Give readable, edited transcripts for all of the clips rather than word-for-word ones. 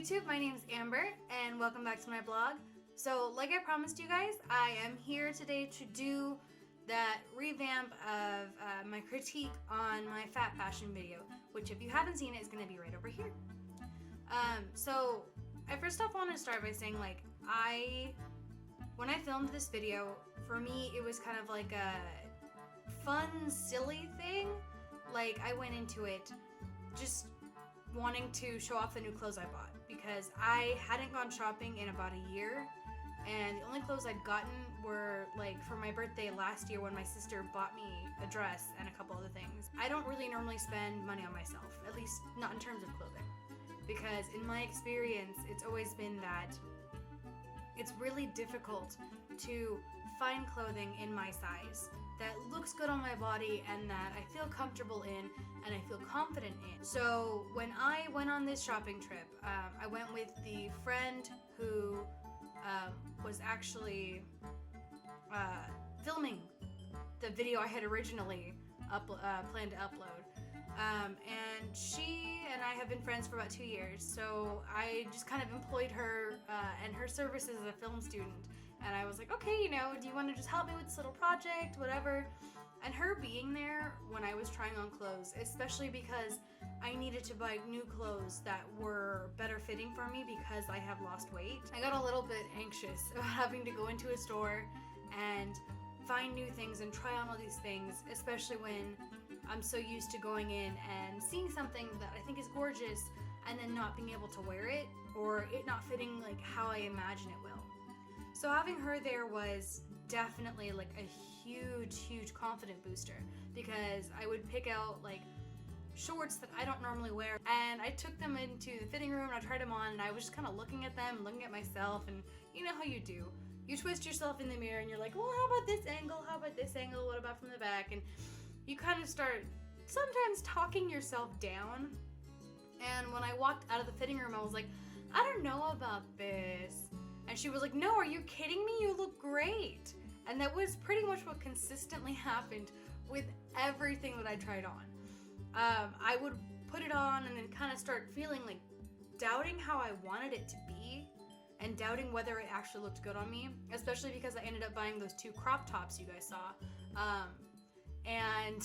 YouTube, my name is Amber and welcome back to my blog. So like I promised you guys, I am here today to do that revamp of my critique on my fat fashion video, which if you haven't seen it is going to be right over here. So I first off want to start by saying when I filmed this video, for me it was kind of like a fun, silly thing. Like I went into it just wanting to show off the new clothes I bought because I hadn't gone shopping in about a year, and the only clothes I'd gotten were like for my birthday last year when my sister bought me a dress and a couple other things. I don't really normally spend money on myself, at least not in terms of clothing, because in my experience it's always been that it's really difficult to find clothing in my size that looks good on my body and that I feel comfortable in and I feel confident in. So when I went on this shopping trip, I went with the friend who was actually filming the video I had originally planned to upload. And she and I have been friends for about 2 years, so I just kind of employed her and her services as a film student. And I was like, okay, do you want to just help me with this little project, whatever? And her being there when I was trying on clothes, especially because I needed to buy new clothes that were better fitting for me because I have lost weight, I got a little bit anxious about having to go into a store and find new things and try on all these things, especially when I'm so used to going in and seeing something that I think is gorgeous and then not being able to wear it, or it not fitting like how I imagine it will. So having her there was definitely like a huge confidence booster, because I would pick out like shorts that I don't normally wear, and I took them into the fitting room and I tried them on, and I was just kind of looking at them, looking at myself, and you know how you do. You twist yourself in the mirror and you're like, well, how about this angle? How about this angle? What about from the back? And you kind of start sometimes talking yourself down. And when I walked out of the fitting room, I was like, I don't know about this. And she was like, no, are you kidding me? You look great. And that was pretty much what consistently happened with everything that I tried on. I would put it on and then kind of start feeling like doubting how I wanted it to be and doubting whether it actually looked good on me, especially because I ended up buying those 2 crop tops you guys saw. And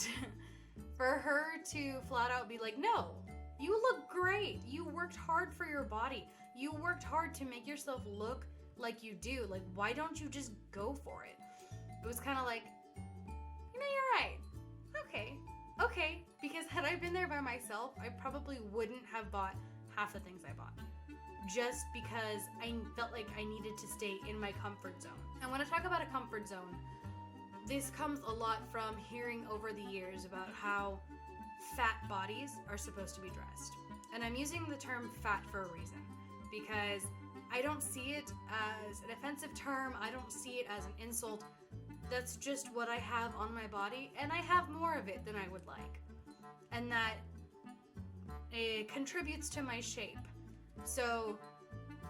for her to flat out be like, no, you look great. You worked hard for your body. You worked hard to make yourself look like you do. Like, why don't you just go for it? It was kind of like, you're right. Okay. Because had I been there by myself, I probably wouldn't have bought half the things I bought, just because I felt like I needed to stay in my comfort zone. And when I talk about a comfort zone, this comes a lot from hearing over the years about how fat bodies are supposed to be dressed. And I'm using the term fat for a reason, because I don't see it as an offensive term. I don't see it as an insult. That's just what I have on my body, and I have more of it than I would like. And that it contributes to my shape. So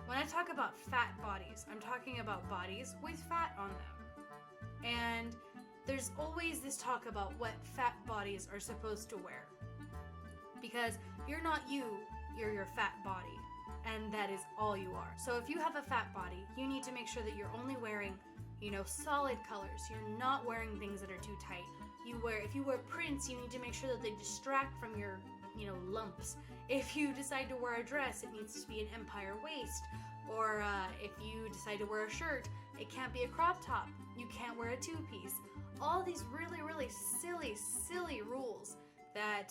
when I talk about fat bodies, I'm talking about bodies with fat on them. And there's always this talk about what fat bodies are supposed to wear. Because you're not you, you're your fat body. And that is all you are. So if you have a fat body, you need to make sure that you're only wearing, solid colors. You're not wearing things that are too tight. If you wear prints, you need to make sure that they distract from your lumps. If you decide to wear a dress, it needs to be an empire waist. Or if you decide to wear a shirt, it can't be a crop top. You can't wear a 2-piece. All these really silly rules that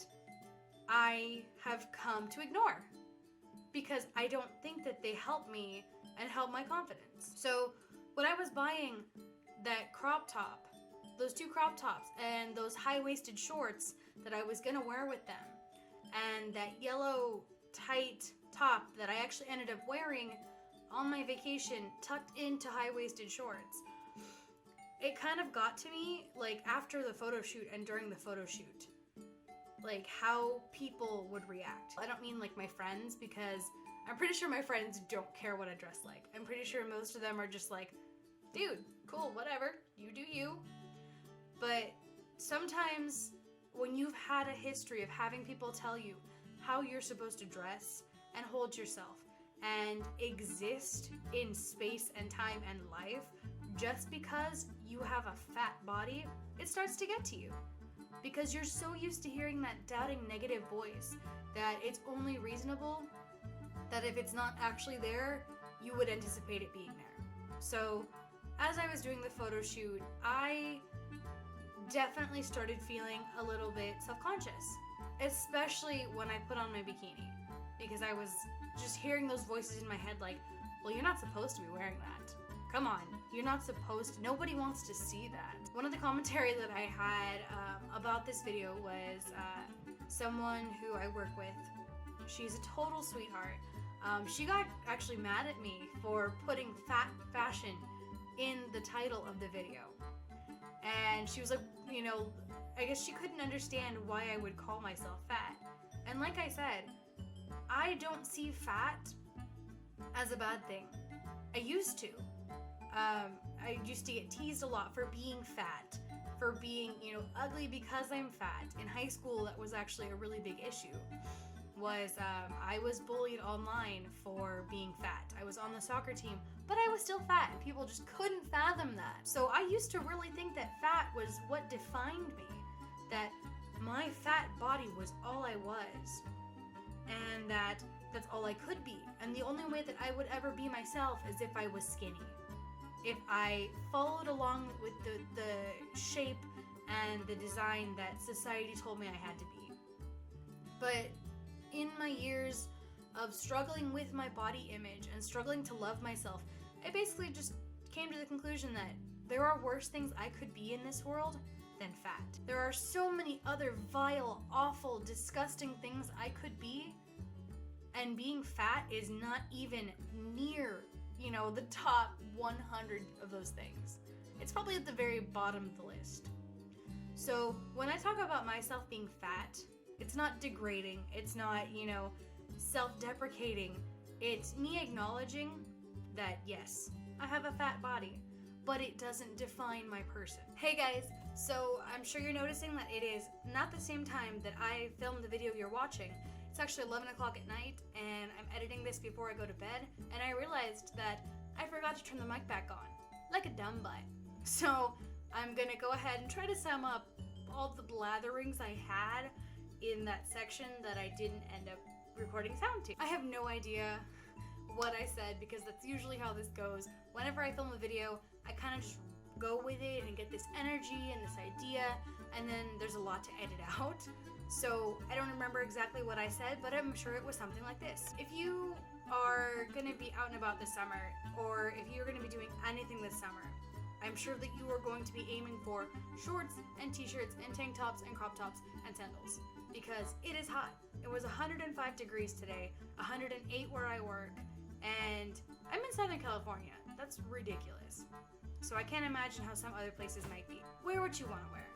I have come to ignore, because I don't think that they help me and help my confidence. So when I was buying that crop top, those 2 crop tops and those high-waisted shorts that I was gonna wear with them, and that yellow tight top that I actually ended up wearing on my vacation tucked into high-waisted shorts, it kind of got to me like after the photo shoot and during the photo shoot, like how people would react. I don't mean like my friends, because I'm pretty sure my friends don't care what I dress like. I'm pretty sure most of them are just like, dude, cool, whatever, you do you. But sometimes when you've had a history of having people tell you how you're supposed to dress and hold yourself, and exist in space and time and life just because you have a fat body, it starts to get to you. Because you're so used to hearing that doubting negative voice that it's only reasonable that if it's not actually there, you would anticipate it being there. So, as I was doing the photo shoot, I definitely started feeling a little bit self-conscious, especially when I put on my bikini, because I was just hearing those voices in my head like, well, you're not supposed to be wearing that. Come on, you're not supposed to. Nobody wants to see that. One of the commentary that I had about this video was someone who I work with. She's a total sweetheart. She got actually mad at me for putting fat fashion in the title of the video. And she was like, you know, I guess she couldn't understand why I would call myself fat. And like I said, I don't see fat as a bad thing. I used to. I used to get teased a lot for being fat, for being, you know, ugly because I'm fat. In high school, that was actually a really big issue. I was bullied online for being fat. I was on the soccer team, but I was still fat, and people just couldn't fathom that. So I used to really think that fat was what defined me, that my fat body was all I was, and that's all I could be. And the only way that I would ever be myself is if I was skinny. If I followed along with the shape and the design that society told me I had to be. But in my years of struggling with my body image and struggling to love myself, I basically just came to the conclusion that there are worse things I could be in this world than fat. There are so many other vile, awful, disgusting things I could be, and being fat is not even near, you know, the top 100 of those things. It's probably at the very bottom of the list. So when I talk about myself being fat, it's not degrading, it's not, you know, self-deprecating. It's me acknowledging that, yes, I have a fat body, but it doesn't define my person. Hey guys, so I'm sure you're noticing that it is not the same time that I filmed the video you're watching. It's actually 11 o'clock at night, and I'm editing this before I go to bed, and I realized that I forgot to turn the mic back on, like a dumb butt. So I'm gonna go ahead and try to sum up all the blatherings I had in that section that I didn't end up recording sound to. I have no idea what I said, because that's usually how this goes. Whenever I film a video, I kind of just go with it and get this energy and this idea, and then there's a lot to edit out. So I don't remember exactly what I said, but I'm sure it was something like this. If you are gonna be out and about this summer, or if you're gonna be doing anything this summer, I'm sure that you are going to be aiming for shorts and t-shirts and tank tops and crop tops and sandals, because it is hot. It was 105 degrees today, 108 where I work, and I'm in Southern California. That's ridiculous. So I can't imagine how some other places might be. Wear what you want to wear.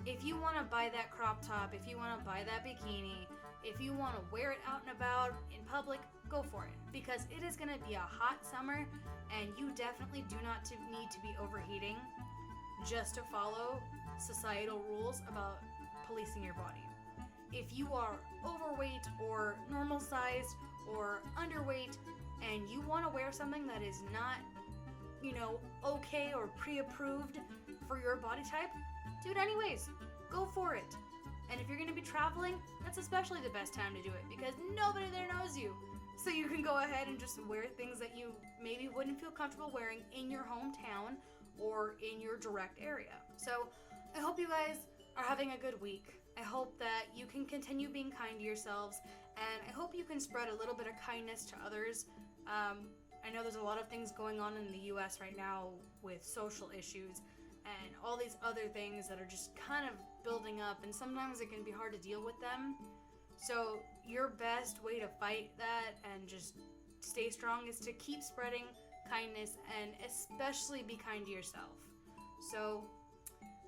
If you want to buy that crop top, if you want to buy that bikini, if you want to wear it out and about in public, go for it. Because it is going to be a hot summer, and you definitely do not need to be overheating just to follow societal rules about policing your body. If you are overweight or normal sized or underweight, and you want to wear something that is not, you know, okay or pre-approved for your body type, do it anyways. Go for it. And if you're going to be traveling, that's especially the best time to do it, because nobody there knows you. So you can go ahead and just wear things that you maybe wouldn't feel comfortable wearing in your hometown or in your direct area. So I hope you guys are having a good week. I hope that you can continue being kind to yourselves, and I hope you can spread a little bit of kindness to others. I know there's a lot of things going on in the US right now with social issues and all these other things that are just kind of building up, and sometimes it can be hard to deal with them. So your best way to fight that and just stay strong is to keep spreading kindness, and especially be kind to yourself. So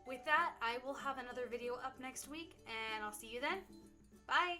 with that, I will have another video up next week, and I'll see you then. Bye!